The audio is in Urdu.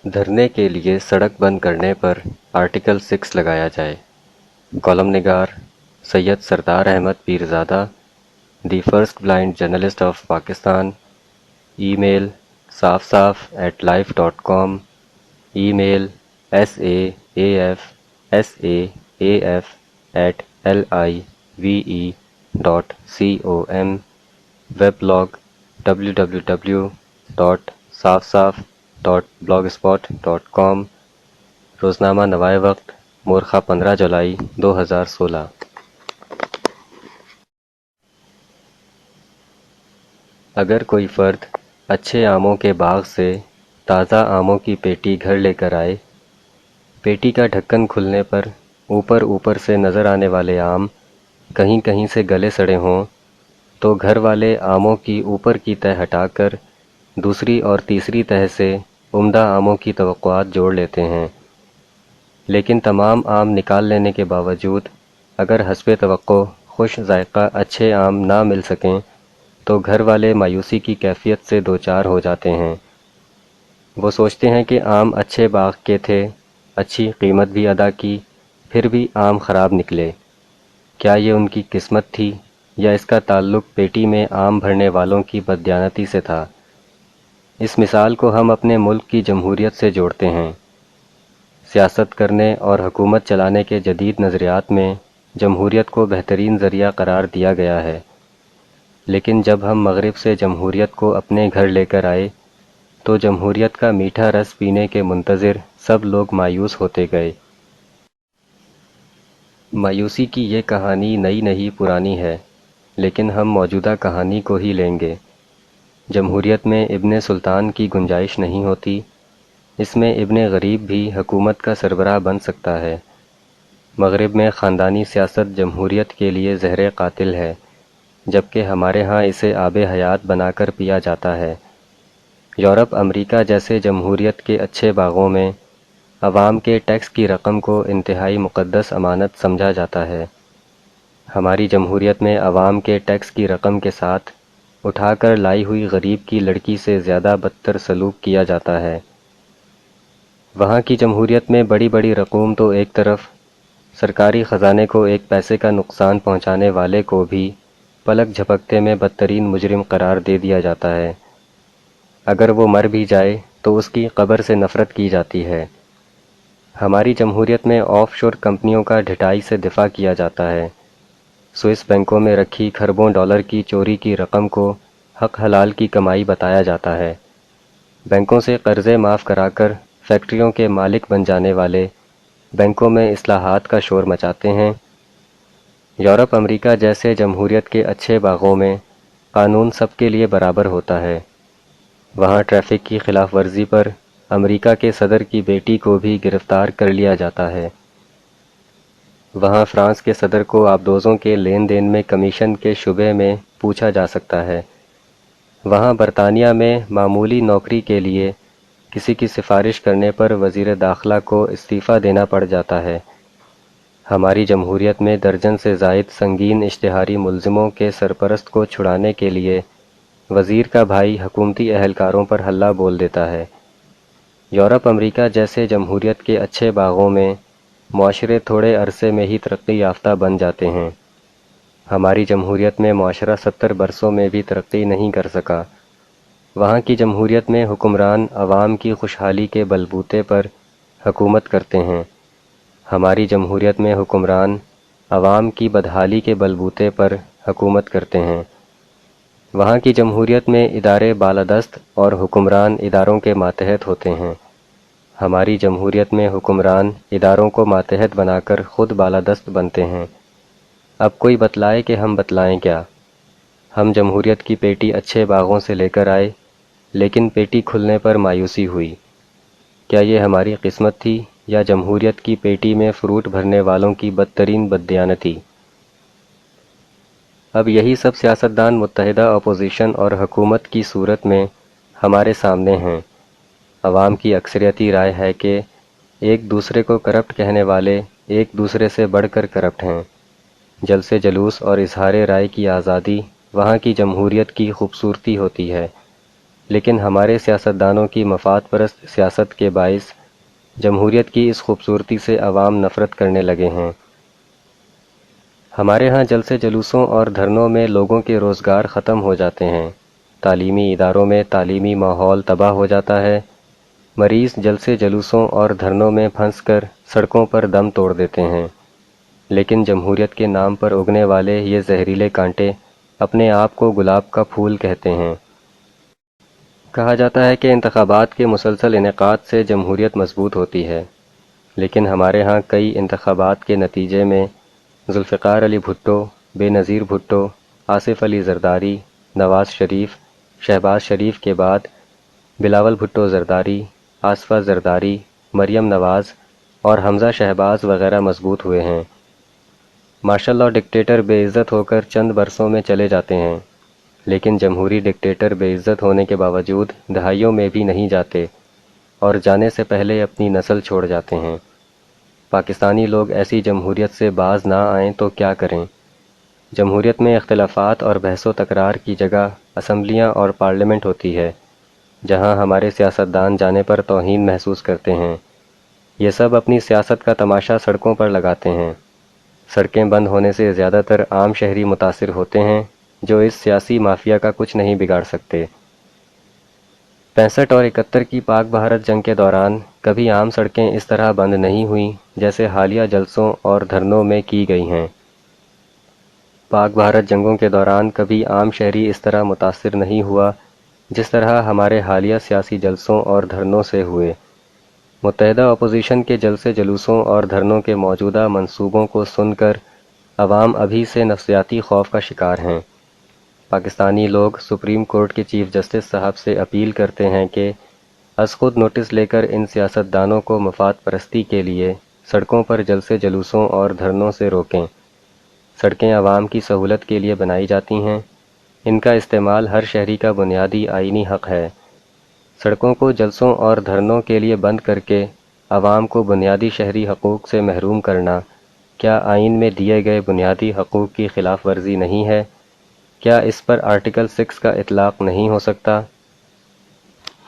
دھرنے کے لیے سڑک بند کرنے پر آرٹیکل 6 لگایا جائے۔ کالم نگار Syed Sardar Ahmed Pirzada, the first blind journalist of Pakistan. Email safsaf@life.com، email saafsaaf@live.com، web blog www.safsaf.blogspot.com۔ روزنامہ نوائے وقت، مورخہ 15 جولائی 2016۔ اگر کوئی فرد اچھے آموں کے باغ سے تازہ آموں کی پیٹی گھر لے کر آئے، پیٹی کا ڈھکن کھلنے پر اوپر سے نظر آنے والے آم کہیں کہیں سے گلے سڑے ہوں تو گھر والے آموں کی اوپر کی تہہ ہٹا کر دوسری اور تیسری تہہ سے عمدہ آموں کی توقعات جوڑ لیتے ہیں، لیکن تمام آم نکال لینے کے باوجود اگر حسب توقع خوش ذائقہ اچھے آم نہ مل سکیں تو گھر والے مایوسی کی کیفیت سے دوچار ہو جاتے ہیں۔ وہ سوچتے ہیں کہ آم اچھے باغ کے تھے، اچھی قیمت بھی ادا کی، پھر بھی آم خراب نکلے۔ کیا یہ ان کی قسمت تھی یا اس کا تعلق پیٹی میں آم بھرنے والوں کی بددیانتی سے تھا؟ اس مثال کو ہم اپنے ملک کی جمہوریت سے جوڑتے ہیں۔ سیاست کرنے اور حکومت چلانے کے جدید نظریات میں جمہوریت کو بہترین ذریعہ قرار دیا گیا ہے، لیکن جب ہم مغرب سے جمہوریت کو اپنے گھر لے کر آئے تو جمہوریت کا میٹھا رس پینے کے منتظر سب لوگ مایوس ہوتے گئے۔ مایوسی کی یہ کہانی نئی نہیں پرانی ہے، لیکن ہم موجودہ کہانی کو ہی لیں گے۔ جمہوریت میں ابن سلطان کی گنجائش نہیں ہوتی، اس میں ابن غریب بھی حکومت کا سربراہ بن سکتا ہے۔ مغرب میں خاندانی سیاست جمہوریت کے لیے زہر قاتل ہے، جبکہ ہمارے ہاں اسے آب حیات بنا کر پیا جاتا ہے۔ یورپ، امریکہ جیسے جمہوریت کے اچھے باغوں میں عوام کے ٹیکس کی رقم کو انتہائی مقدس امانت سمجھا جاتا ہے۔ ہماری جمہوریت میں عوام کے ٹیکس کی رقم کے ساتھ اٹھا کر لائی ہوئی غریب کی لڑکی سے زیادہ بدتر سلوک کیا جاتا ہے۔ وہاں کی جمہوریت میں بڑی بڑی رقوم تو ایک طرف، سرکاری خزانے کو ایک پیسے کا نقصان پہنچانے والے کو بھی پلک جھپکتے میں بدترین مجرم قرار دے دیا جاتا ہے۔ اگر وہ مر بھی جائے تو اس کی قبر سے نفرت کی جاتی ہے۔ ہماری جمہوریت میں آف شور کمپنیوں کا ڈھٹائی سے دفاع کیا جاتا ہے۔ سوئس بینکوں میں رکھی کھربوں ڈالر کی چوری کی رقم کو حق حلال کی کمائی بتایا جاتا ہے۔ بینکوں سے قرضے معاف کرا کر فیکٹریوں کے مالک بن جانے والے بینکوں میں اصلاحات کا شور مچاتے ہیں۔ یورپ، امریکہ جیسے جمہوریت کے اچھے باغوں میں قانون سب کے لیے برابر ہوتا ہے۔ وہاں ٹریفک کی خلاف ورزی پر امریکہ کے صدر کی بیٹی کو بھی گرفتار کر لیا جاتا ہے۔ وہاں فرانس کے صدر کو آبدوزوں کے لین دین میں کمیشن کے شبے میں پوچھا جا سکتا ہے۔ وہاں برطانیہ میں معمولی نوکری کے لیے کسی کی سفارش کرنے پر وزیر داخلہ کو استعفیٰ دینا پڑ جاتا ہے۔ ہماری جمہوریت میں درجن سے زائد سنگین اشتہاری ملزموں کے سرپرست کو چھڑانے کے لیے وزیر کا بھائی حکومتی اہلکاروں پر حلہ بول دیتا ہے۔ یورپ، امریکہ جیسے جمہوریت کے اچھے باغوں میں معاشرے تھوڑے عرصے میں ہی ترقی یافتہ بن جاتے ہیں۔ ہماری جمہوریت میں معاشرہ 70 برسوں میں بھی ترقی نہیں کر سکا۔ وہاں کی جمہوریت میں حکمران عوام کی خوشحالی کے بلبوتے پر حکومت کرتے ہیں۔ ہماری جمہوریت میں حکمران عوام کی بدحالی کے بلبوتے پر حکومت کرتے ہیں۔ وہاں کی جمہوریت میں ادارے بالادست اور حکمران اداروں کے ماتحت ہوتے ہیں۔ ہماری جمہوریت میں حکمران اداروں کو ماتحت بنا کر خود بالادست بنتے ہیں۔ اب کوئی بتلائے کہ ہم بتلائیں کیا؟ ہم جمہوریت کی پیٹی اچھے باغوں سے لے کر آئے، لیکن پیٹی کھلنے پر مایوسی ہوئی۔ کیا یہ ہماری قسمت تھی یا جمہوریت کی پیٹی میں فروٹ بھرنے والوں کی بدترین بددیانتی؟ اب یہی سب سیاستدان متحدہ اپوزیشن اور حکومت کی صورت میں ہمارے سامنے ہیں۔ عوام کی اکثریتی رائے ہے کہ ایک دوسرے کو کرپٹ کہنے والے ایک دوسرے سے بڑھ کر کرپٹ ہیں۔ جلسے جلوس اور اظہار رائے کی آزادی وہاں کی جمہوریت کی خوبصورتی ہوتی ہے، لیکن ہمارے سیاستدانوں کی مفاد پرست سیاست کے باعث جمہوریت کی اس خوبصورتی سے عوام نفرت کرنے لگے ہیں۔ ہمارے ہاں جلسے جلوسوں اور دھرنوں میں لوگوں کے روزگار ختم ہو جاتے ہیں، تعلیمی اداروں میں تعلیمی ماحول تباہ ہو جاتا ہے، مریض جلسے جلوسوں اور دھرنوں میں پھنس کر سڑکوں پر دم توڑ دیتے ہیں، لیکن جمہوریت کے نام پر اگنے والے یہ زہریلے کانٹے اپنے آپ کو گلاب کا پھول کہتے ہیں۔ کہا جاتا ہے کہ انتخابات کے مسلسل انعقاد سے جمہوریت مضبوط ہوتی ہے، لیکن ہمارے ہاں کئی انتخابات کے نتیجے میں ذوالفقار علی بھٹو، بے نظیر بھٹو، آصف علی زرداری، نواز شریف، شہباز شریف کے بعد بلاول بھٹو زرداری، آصفہ زرداری، مریم نواز اور حمزہ شہباز وغیرہ مضبوط ہوئے ہیں۔ ماشاء اللہ ڈکٹیٹر بے عزت ہو کر چند برسوں میں چلے جاتے ہیں، لیکن جمہوری ڈکٹیٹر بے عزت ہونے کے باوجود دہائیوں میں بھی نہیں جاتے اور جانے سے پہلے اپنی نسل چھوڑ جاتے ہیں۔ پاکستانی لوگ ایسی جمہوریت سے باز نہ آئیں تو کیا کریں؟ جمہوریت میں اختلافات اور بحث و تکرار کی جگہ اسمبلیاں اور پارلیمنٹ ہوتی ہے، جہاں ہمارے سیاستدان جانے پر توہین محسوس کرتے ہیں۔ یہ سب اپنی سیاست کا تماشا سڑکوں پر لگاتے ہیں۔ سڑکیں بند ہونے سے زیادہ تر عام شہری متاثر ہوتے ہیں، جو اس سیاسی مافیا کا کچھ نہیں بگاڑ سکتے۔ 65 اور 71 کی پاک بھارت جنگ کے دوران کبھی عام سڑکیں اس طرح بند نہیں ہوئیں جیسے حالیہ جلسوں اور دھرنوں میں کی گئی ہیں۔ پاک بھارت جنگوں کے دوران کبھی عام شہری اس طرح متاثر نہیں ہوا جس طرح ہمارے حالیہ سیاسی جلسوں اور دھرنوں سے ہوئے۔ متحدہ اپوزیشن کے جلسے جلوسوں اور دھرنوں کے موجودہ منصوبوں کو سن کر عوام ابھی سے نفسیاتی خوف کا شکار ہیں۔ پاکستانی لوگ سپریم کورٹ کے چیف جسٹس صاحب سے اپیل کرتے ہیں کہ از خود نوٹس لے کر ان سیاستدانوں کو مفاد پرستی کے لیے سڑکوں پر جلسے جلوسوں اور دھرنوں سے روکیں۔ سڑکیں عوام کی سہولت کے لیے بنائی جاتی ہیں، ان کا استعمال ہر شہری کا بنیادی آئینی حق ہے۔ سڑکوں کو جلسوں اور دھرنوں کے لیے بند کر کے عوام کو بنیادی شہری حقوق سے محروم کرنا کیا آئین میں دیے گئے بنیادی حقوق کی خلاف ورزی نہیں ہے؟ کیا اس پر آرٹیکل 6 کا اطلاق نہیں ہو سکتا؟